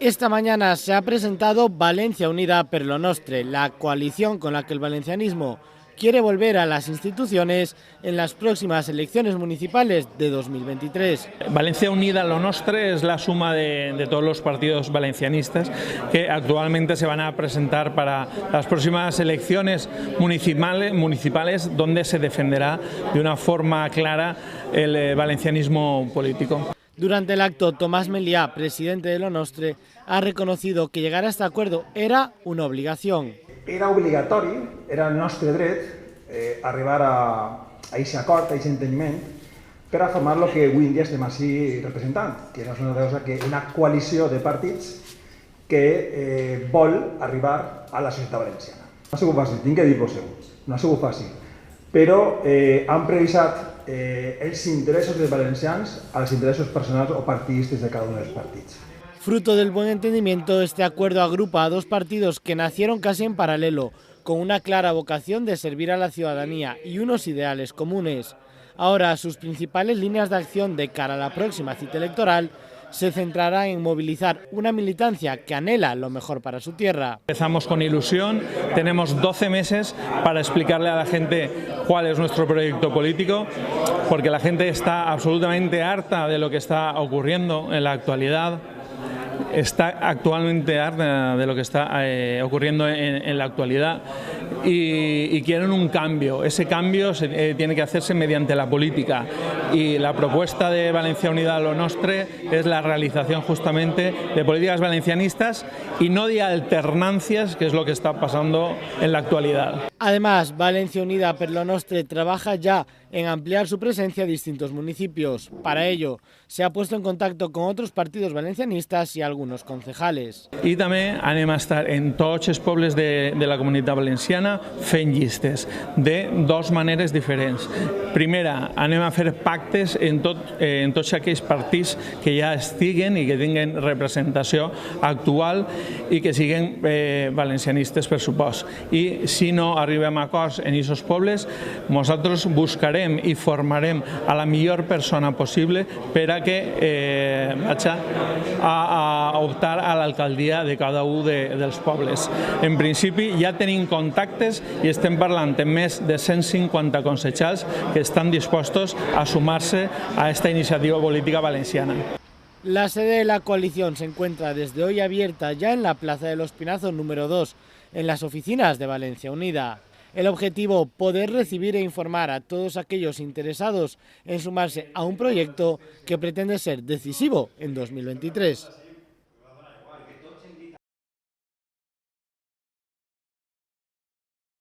Esta mañana se ha presentado Valencia Unida per lo Nostre, la coalición con la que el valencianismo quiere volver a las instituciones en las próximas elecciones municipales de 2023. Valencia Unida lo Nostre es la suma de todos los partidos valencianistas que actualmente se van a presentar para las próximas elecciones municipales donde se defenderá de una forma clara el valencianismo político. Durante el acto, Tomás Melià, presidente de lo Nostre, ha reconocido que llegar a este acuerdo era una obligación. Era obligatori, era el nostre dret arribar a aquest acord, a aquest enteniment, per a formar el que avui en dia estem així representant, que no és una altra cosa que una coalició de partits que vol arribar a la societat valenciana. No ha sigut fàcil, tinc que dir-vos-ho, no ha sigut fàcil, però han previsat els interessos dels valencians als interessos personals o partidistes de cada un dels partits. Fruto del buen entendimiento, este acuerdo agrupa a dos partidos que nacieron casi en paralelo, con una clara vocación de servir a la ciudadanía y unos ideales comunes. Ahora, sus principales líneas de acción de cara a la próxima cita electoral se centrará en movilizar una militancia que anhela lo mejor para su tierra. Empezamos con ilusión, tenemos 12 meses para explicarle a la gente cuál es nuestro proyecto político, porque la gente está absolutamente harta de lo que está ocurriendo en la actualidad. Está actualmente harta de lo que está ocurriendo en la actualidad y quieren un cambio. Ese cambio tiene que hacerse mediante la política y la propuesta de Valencia Unida lo Nostre es la realización justamente de políticas valencianistas y no de alternancias, que es lo que está pasando en la actualidad. Además, Valencia Unida per lo Nostre trabaja ya en ampliar su presencia a distintos municipios. Para ello, se ha puesto en contacto con otros partidos valencianistas y algunos concejales. I també anem a estar en tots els pobles de la Comunitat Valenciana fent llistes de dues maneres diferents. Primera, anem a fer pactes en tots aquells partits que ja estiguen i que tinguen representació actual i que siguin valencianistes, per supost. I si no arribem a acords en aquests pobles, nosaltres buscarem i formarem a la millor persona possible per a que vagi a optar a l'alcaldia de cada un dels pobles. En principi ja tenim contactes i estem parlant amb més de 150 concejals que están dispuestos a sumarse a esta iniciativa política valenciana. La sede de la coalición se encuentra desde hoy abierta ya en la Plaza de los Pinazos número 2, en las oficinas de Valencia Unida. El objetivo, poder recibir e informar a todos aquellos interesados en sumarse a un proyecto que pretende ser decisivo en 2023.